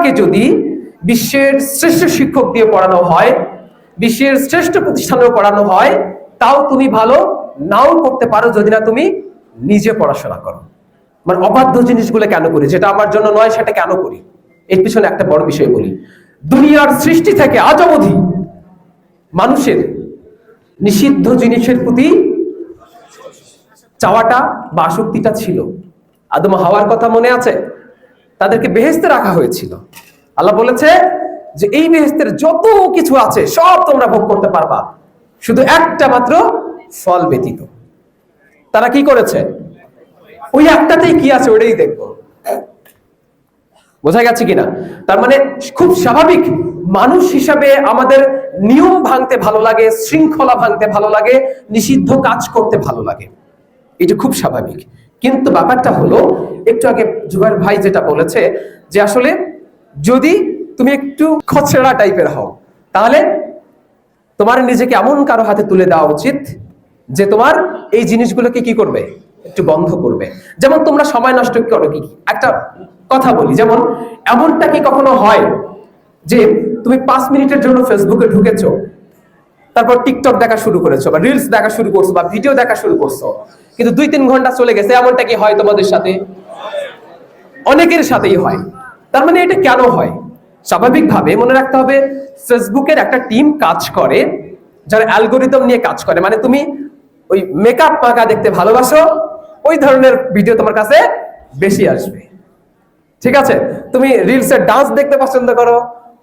তোমাকে যদি বিশ্বের শ্রেষ্ঠ শিক্ষক দিয়ে পড়ানো হয়, বিশ্বের শ্রেষ্ঠ প্রতিষ্ঠানেও পড়ানো হয়, তাও তুমি ভালো নাও করতে পারো যদি না তুমি নিজে পড়াশোনা করো। মানে অবাধ্য জিনিসগুলো কেন করি, যেটা আমার জন্য নয় সেটা কেন করি? এর পিছনে একটা বড় বিষয় বলি। দুনিয়ার সৃষ্টি থেকে আজ অবধি মানুষের নিষিদ্ধ জিনিসের প্রতি চাওয়াটা বা আসক্তিটা ছিল। আদম হাওয়ার কথা মনে আছে? তাদেরকে বেহেশতে রাখা হয়েছিল। আল্লাহ বলেছে যে এই বেহেশতের যত কিছু আছে সব তোমরা ভোগ করতে পারবা, শুধু একটা মাত্র ফল ব্যতীত। তারা কি করেছে? ওই একটাতেই কি আছে ওটাই দেখবো। বোঝা গেছে কিনা? তার মানে খুব স্বাভাবিক, মানুষ হিসাবে আমাদের নিয়ম ভাঙতে ভালো লাগে, শৃঙ্খলা ভাঙতে ভালো লাগে, নিষিদ্ধ কাজ করতে ভালো লাগে, এটা খুব স্বাভাবিক। কিন্তু ব্যাপারটা হলো, একটু আগে জুবাইর ভাই যেটা বলেছে যে আসলে যদি তুমি একটু খচড়া টাইপের হও, তাহলে তোমার নিজেকে এমন কারো হাতে তুলে দেওয়া উচিত যে তোমার এই জিনিসগুলোকে কি করবে, একটু বন্ধ করবে। যেমন তোমরা সময় নষ্ট করো কি? একটা কথা বলি, যেমন এমনটা কি কখনো হয় যে তুমি 5 মিনিটের জন্য ফেসবুকে ঢুকেছো, তারপর টিকটক দেখা শুরু করেছো বা রিলস দেখা শুরু করছো বা ভিডিও দেখা শুরু করছো, কিন্তু 2-3 ঘন্টা চলে গেছে? এমনটা কি হয় তোমাদের সাথে? অনেকের সাথেই হয়। তার মানে এটা কেন হয়? স্বাভাবিকভাবে মনে রাখতে হবে, ফেসবুকের একটা টিম কাজ করে যারা অ্যালগোরিদম নিয়ে কাজ করে। মানে তুমি ওই মেকআপ মাখা দেখতে ভালোবাসো, ওই ধরনের ভিডিও তোমার কাছে বেশি আসবে, ঠিক আছে? তুমি রিলসের ডান্স দেখতে পছন্দ করো,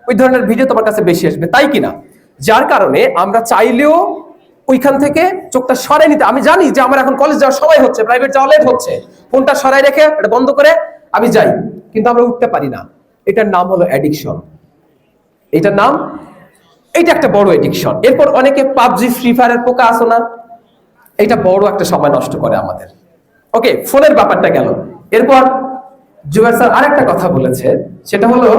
ওই ধরনের ভিডিও তোমার কাছে বেশি আসবে, তাই কিনা? যার কারণে আমরা চাইলেও ওইখান থেকে চোখটা সরাই নিতে, আমি জানি যে আমার এখন কলেজ যাওয়ার সময় হচ্ছে, প্রাইভেট যাওয়া লেট হচ্ছে, ফোনটা সরাই রেখে এটা বন্ধ করে আমি যাই, কিন্তু আমরা উঠতে পারি না। এটার নাম হলো অ্যাডিকশন। এটার নাম, এটা একটা বড় অ্যাডিকশন। এরপর অনেকে পাবজি, ফ্রি ফায়ারের পোকা আসো না, এটা বড় একটা সময় নষ্ট করে আমাদের। ওকে, ফোনের ব্যাপারটা গেল। এরপর জুবাইর স্যার আরেকটা কথা বলেছে, সেটা হলো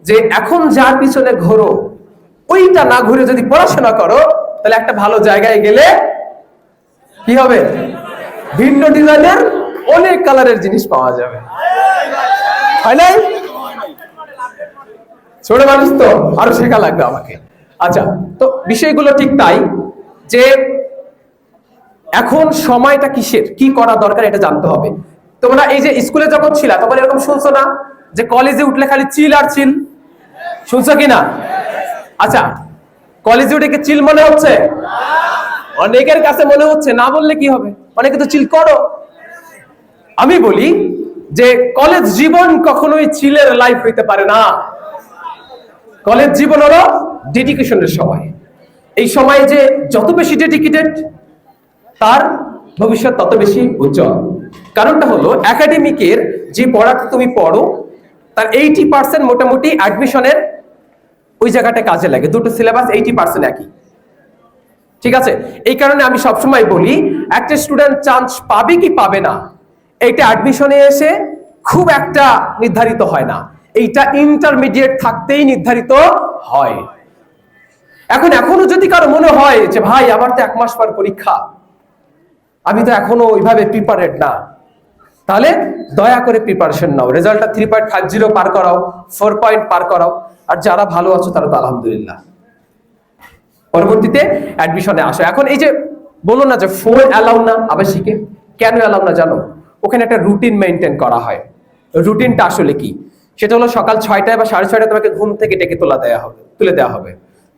যে এখন যার পিছনে ঘোরো ওইটা না ঘুরে যদি পড়াশোনা করো, তাহলে একটা ভালো জায়গায় গেলে কি হবে? ভিন্ন ডিজাইনের অনেক কালারের জিনিস পাওয়া যাবে, হয় নাই? ছোট মানুষ তো, আরো শেখা লাগবে আমাকে। আচ্ছা, তো বিষয়গুলো ঠিক তাই যে এখন সময়টা কিসের, কি করা দরকার এটা জানতে হবে। তোমরা এই যে স্কুলে যখন ছিলা তখন এরকম শুনছো না যে কলেজে উঠলে খালি চিল আর চিল? শুনছো কিনা? আচ্ছা, কলেজে উঠে কি চিল মনে হচ্ছে? অনেকের কাছে মনে হচ্ছে, না বললে কি হবে, অনেকে তো চিল করো। আমি বলি যে কলেজ জীবন কখনোই চিলের লাইফ হইতে পারে না। কলেজ জীবন হলো ডেডিকেশনের সময়। এই সময় যে যত বেশি ডেডিকেটেড, তার ভবিষ্যৎ তত বেশি উজ্জ্বল। কারণটা হলো একাডেমিকের যে পড়াটা তুমি পড়ো তার 80% মোটামুটি অ্যাডমিশনের ওই জায়গাটা কাজে লাগে। দুটো সিলেবাস 80% একই, ঠিক আছে? এই কারণে আমি সবসময় বলি, একটা স্টুডেন্ট চান্স পাবে কি পাবে না এইটা অ্যাডমিশনে এসে খুব একটা নির্ধারিত হয় না, এইটা ইন্টারমিডিয়েট থাকতেই নির্ধারিত হয়। এখনো যদি কারো মনে হয় যে ভাই আমার তো 1 মাস পর পরীক্ষা, আমি তো এখনো ওইভাবে প্রিপারেড না, তাহলে দয়া করে প্রিপারেশন নাও, রেজাল্টটা 3.50 পার করাও, 4 পয়েন্ট পার করাও। আর যারা ভালো আছো তারা তো আলহামদুলিল্লাহ, পরবর্তীতে অ্যাডমিশনে আসো। এখন এই যে বলো না যে ফোন অ্যালাউ না আবাসিকে, কেন অ্যালাউ না জানো? ওখানে একটা রুটিন মেনটেন করা হয়। রুটিনটা আসলে কি? সেটা হলো সকাল 6টায় বা 6:30টায় তোমাকে ঘুম থেকে ডেকে তুলে দেওয়া হবে।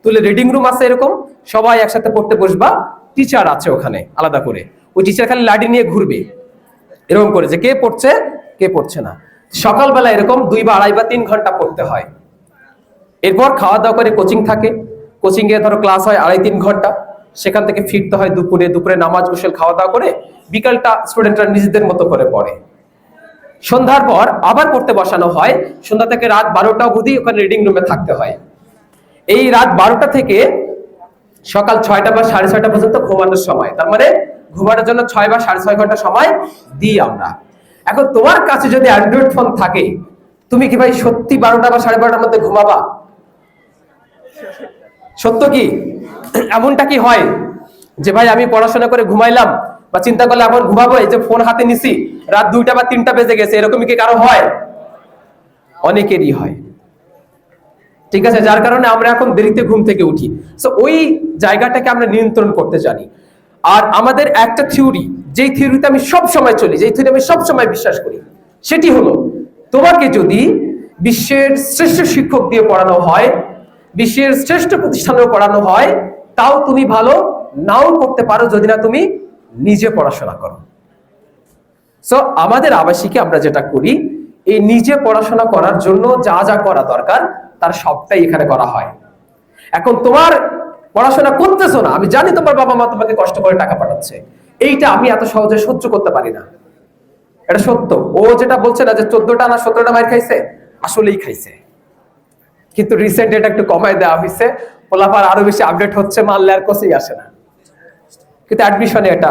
তুলে রিডিং রুম আছে এরকম, সবাই একসাথে পড়তে বসবা, টিচার আছে ওখানে আলাদা করে, ওই টিচার খালি লাঠি নিয়ে ঘুরবে এরকম করে যে কে পড়ছে কে পড়ছে না। সকালবেলা এরকম 2 বা 2.5 বা 3 ঘন্টা পড়তে হয়। এরপর খাওয়া দাওয়া করে কোচিং থাকে, কোচিং এ ধরো ক্লাস হয় 2.5-3 ঘন্টা, সেখান থেকে ফিরতে হয় দুপুরে নামাজ গোসল খাওয়া দাওয়া করে, বিকালটা স্টুডেন্টরা নিজেদের মতো করে পড়ে। সন্ধ্যার পর আবার পড়তে বসানো হয়, সন্ধ্যা থেকে রাত 12টা অবধি ওখানে রিডিং রুমে থাকতে হয়। এই রাত 12টা থেকে সকাল 6টা বা 6:30 পর্যন্ত ঘুমানোর সময়, তার মানে ঘুমানোর জন্য 6 বা 6.5 ঘন্টা সময় দিই আমরা। এখন তোমার কাছে যদি অ্যান্ড্রয়েড ফোন থাকে, তুমি কি ভাই সত্যি 12টা বা 12:30টার মধ্যে ঘুমাবা? সত্য কি? এমনটা কি হয় যে ভাই আমি পড়াশোনা করে ঘুমাইলাম বা চিন্তা করলে এখন ঘুমাবো, এই যে ফোন হাতে নিছি, রাত 2টা বা 3টা বেজে গেছে, এরকমই কি কারো হয়? অনেকেরই হয়। ঠিক আছে, যার কারণে আমরা এখন দেরিতে ঘুম থেকে উঠি। সো ওই জায়গাটাকে আমরা নিয়ন্ত্রণ করতে জানি। আর আমাদের একটা থিওরি, যেই থিওরিতে আমি সব সময় চলি, যেই থিওরি আমি সব সময় বিশ্বাস করি, সেটি হলো তোমাকে যদি বিশ্বের শ্রেষ্ঠ শিক্ষক দিয়ে পড়ানো হয়, বিশ্বের শ্রেষ্ঠ প্রতিষ্ঠানেও পড়ানো হয়, তাও তুমি ভালো নাও করতে পারো যদি না তুমি নিজে পড়াশোনা করো। সো আমাদের আবাসিকে আমরা যেটা করি, এই নিজে পড়াশোনা করার জন্য যা যা করা দরকার তার সবটাই এখানে করা হয়। এখন তোমার পড়াশোনা করতেছো না, আমি জানি তোমার বাবা মা তোমাকে কষ্ট করে টাকা পাঠাচ্ছে, এইটা আমি এত সহজে সহ্য করতে পারি না, এটা সত্য। ও যেটা বলছে না যে 14টা না 17টা মাইর খাইছে, আসলেই খাইছে, কিন্তু রিসেন্ট এটা একটু কমায় দেওয়া হয়েছে, পোলাপার আরো বেশি আপডেট হচ্ছে, মানলে আর কোসেই আসে না, কিন্তু অ্যাডমিশনে এটা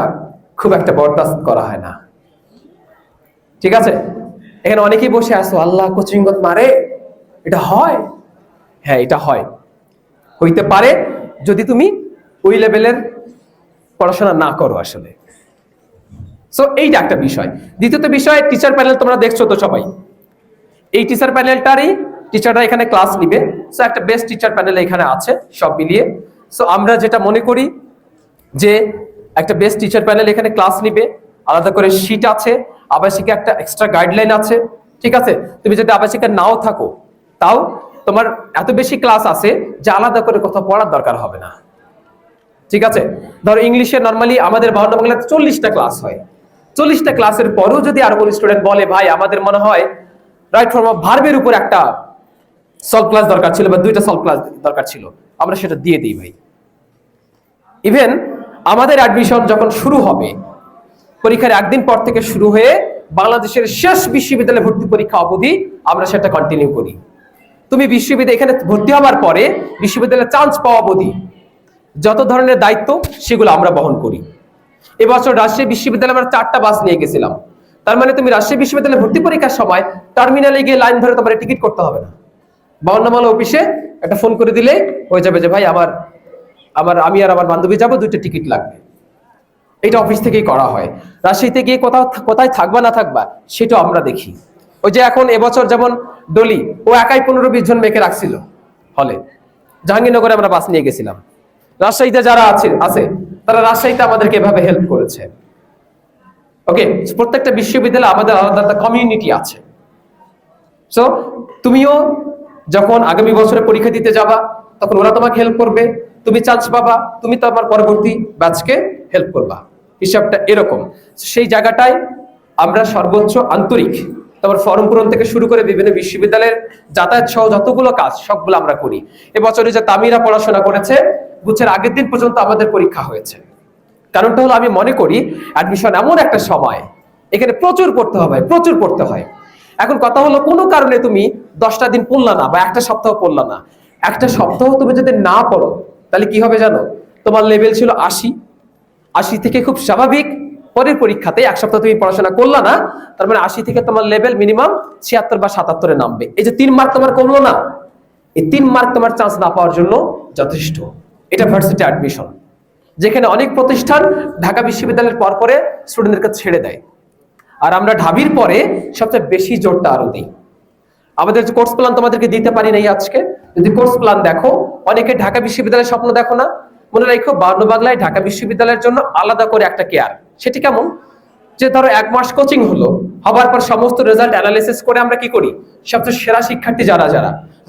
খুব একটা বরদাস্ত করা হয় না। ঠিক আছে, এখানে অনেকেই বসে আসো, আল্লাহ কোচিং মারে, এটা হয়? হ্যাঁ, এটা হয়, হইতে পারে যদি তুমি ওই লেভেলের পড়াশোনা না করো আসলে। সো এইটা একটা বিষয়। দ্বিতীয়ত বিষয়, টিচার প্যানেল তোমরা দেখছো তো সবাই, এই টিচার প্যানেলটারই টিচাররা এখানে ক্লাস নিবে। সো একটা বেস্ট টিচার প্যানেল এখানে আছে সব মিলিয়ে। সো আমরা যেটা মনে করি যে একটা বেস্ট টিচার প্যানেল এখানে ক্লাস নিবে, আলাদা করে শীট আছে, আবাসিকে একটা এক্সট্রা গাইডলাইন আছে। ঠিক আছে, তুমি যদি আবাসিকে নাও থাকো তাও তোমার এত বেশি ক্লাস আছে যে আলাদা করে কোথাও পড়ার দরকার হবে না। ঠিক আছে, ধরো ইংলিশে নর্মালি আমাদের 52 বাংলাতে 40টা ক্লাস হয়, 40টা ক্লাসের পরও যদি আর কোনো স্টুডেন্ট বলে ভাই আমাদের মনে হয় রাইট ফর্ম অফ ভার্বের উপর একটা সলভ ক্লাস দরকার ছিল বা 2টা সলভ ক্লাস দরকার ছিল, আমরা সেটা দিয়ে দিই ভাই। ইভেন আমাদের অ্যাডমিশন যখন শুরু হবে, পরীক্ষার একদিন পর থেকে শুরু হয়ে বাংলাদেশের শেষ বিশ্ববিদ্যালয়ে ভর্তি পরীক্ষা অবধি আমরা সেটা কন্টিনিউ করি। তুমি বিশ্ববিদ্যালয়ে এখানে ভর্তি হওয়ার পরে বিশ্ববিদ্যালয়ে চান্স পাওয়া অবধি যত ধরনের দায়িত্ব সেগুলো আমরা বহন করি। এবছর রাজশাহী বিশ্ববিদ্যালয়ে আমরা 4টা বাস নিয়ে গেছিলাম। তার মানে তুমি রাজশাহী বিশ্ববিদ্যালয়ে ভর্তি পরীক্ষার সময় টার্মিনালে গিয়ে লাইন ধরে তোমার টিকিট করতে হবে না, 52 মালা অফিসে একটা ফোন করে দিলে হয়ে যাবে যে ভাই আমি আর আমার বান্ধবী যাবো, 2টা টিকিট লাগবে। এটা অফিস থেকেই করা হয়। রাজশাহীতে গিয়ে কোথায় থাকবা না থাকবা সেটাও আমরা দেখি। ওই যে এখন এবছর যেমন ডলি, ও একাই 15-20 জন মেয়েকে রাখছিল হলে, জাহাঙ্গীরনগরে আমরা বাস নিয়ে গেছিলাম। রাজশাহীতে যারা আছে তারা রাজশাহীতে আমাদেরকে এভাবে হেল্প করেছে। ওকে, প্রত্যেকটা বিশ্ববিদ্যালয়ে আমাদের আলাদা কমিউনিটি আছে। সো তুমিও যখন আগামী বছরে পরীক্ষা দিতে যাবা তখন ওরা তোমাকে হেল্প করবে, তুমি চান্স পাবা, তুমি তো আমার পরবর্তী ব্যাচকে হেল্প করবা, হিসাবটা এরকম। সেই জায়গাটায় আমরা সর্বোচ্চ আন্তরিক, তারপর ফর্ম পূরণ থেকে শুরু করে বিভিন্ন বিশ্ববিদ্যালয়ের যাতায়াত সহ যতগুলো কাজ সবগুলো আমরা করি। এবছরে যে তামিরা পড়াশোনা করেছে, গুচ্ছের আগের দিন পর্যন্ত আমাদের পরীক্ষা হয়েছে। কারণটা হলো আমি মনে করি অ্যাডমিশন এমন একটা সময়, এখানে প্রচুর পড়তে হয়। এখন কথা হলো কোনো কারণে তুমি 10টা দিন পড়লা না বা একটা সপ্তাহ পড়লা না, একটা সপ্তাহ তুমি যদি না পড়ো তাহলে কি হবে জানো? তোমার লেভেল ছিল 80 থেকে খুব স্বাভাবিক, পরের পরীক্ষাতে এক সপ্তাহ তুমি পড়াশোনা করলা না, তার মানে 80 থেকে তোমার লেভেল মিনিমাম 76 বা 77-এ নামবে। এই যে 3 মার্ক তোমার কমলো না, এই 3 মার্ক তোমার চান্স না পাওয়ার জন্য যথেষ্ট। এটা ভার্সিটি অ্যাডমিশন, যেখানে অনেক প্রতিষ্ঠান ঢাকা বিশ্ববিদ্যালয়ের পরে স্টুডেন্টদেরকে ছেড়ে দেয়, আর আমরা ঢাবির পরে সবচেয়ে বেশি জোরটা আরো দিই। আমাদের যে কোর্স প্ল্যান তোমাদেরকে দিতে পারি নাই আজকে, যদি কোর্স প্ল্যান দেখো, অনেকে ঢাকা বিশ্ববিদ্যালয়ের স্বপ্ন দেখো না, মনে রাখো 52 বাংলায় ঢাকা বিশ্ববিদ্যালয়ের জন্য আলাদা করে একটা কেয়ার। সেটি কেমন? যে ধরো 1 মাস কোচিং হবার পর সমস্ত রেজাল্ট অ্যানালাইসিস করে আমরা কি করি, সবচেয়ে সেরা শিক্ষার্থী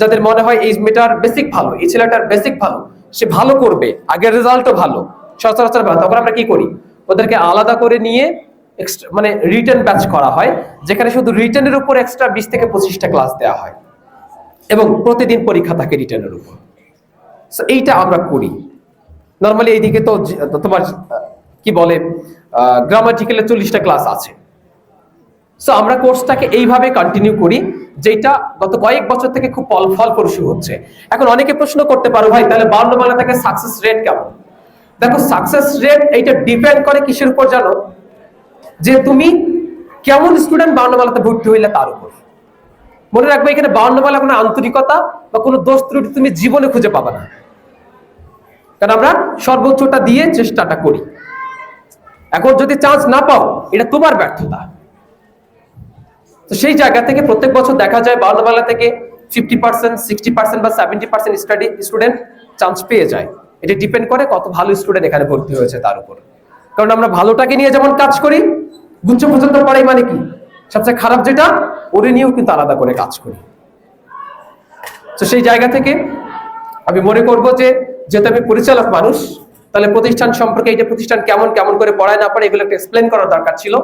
যাদের মনে হয় এই মেয়েটার বেসিক ভালো, এই ছেলেটার বেসিক ভালো, সে ভালো করবে, আগের রেজাল্টও ভালো, সচরাচর ভালো, তখন আমরা কি করি, ওদেরকে আলাদা করে নিয়ে মানে রিটেন ব্যাচ করা হয়, যেখানে শুধু রিটেনের উপর এক্সট্রা 20 থেকে 25টা ক্লাস দেওয়া হয় এবং প্রতিদিন পরীক্ষা থাকে রিটেনের উপর। সো এইটা আমরা করি নর্মালি। এইদিকে তো তোমার কি বলে গ্রামাটিক্যালে 40টা ক্লাস আছে। সো আমরা কোর্সটাকে এইভাবে কন্টিনিউ করি, যেটা গত কয়েক বছর থেকে খুব ফলপ্রসূ হচ্ছে। এখন অনেকে প্রশ্ন করতে পারো ভাই তাহলে 52 বাংলা থেকে সাকসেস রেট কেমন? দেখো, সাকসেস রেট এইটা ডিপেন্ড করে কিসের উপর জানো? যে তুমি কেমন স্টুডেন্ট 52 বাংলাতে ভর্তি হইলে তার উপর। মনে রাখবে এখানে 52 বাংলা কোনো আন্তরিকতা বা কোনো দোষ ত্রুটি তুমি জীবনে খুঁজে পাবা না, কারণ আমরা সর্বোচ্চটা দিয়ে চেষ্টাটা করি। এখন যদি চান্স না পাও এটা তোমার ব্যর্থতা। তো সেই জায়গা থেকে প্রত্যেক বছর দেখা যায় 52 বাংলা থেকে 50%, 60% বা 70% স্টুডেন্ট চান্স পেয়ে যায়। এটা ডিপেন্ড করে কত ভালো স্টুডেন্ট এখানে ভর্তি হয়েছে তার উপর। কারণ আমরা ভালোটাকে নিয়ে যেমন কাজ করি, গুচ্ছ পর্যন্ত পড়াই মানে কি, সবচেয়ে খারাপ যেটা ওরে নিয়েও কিন্তু আলাদা করে কাজ করি। তো সেই জায়গা থেকে আমি মনে করব যে যেহেতু আমি পরিচালক মানুষ, তাহলে প্রতিষ্ঠান সম্পর্কে এইটা প্রতিষ্ঠান কেমন কেমন করে পড়ায় না পড়ে এগুলো একটু এক্সপ্লেন করার দরকার ছিল।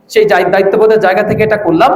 সেই দায়িত্ববোধের জায়গা থেকে এটা করলাম।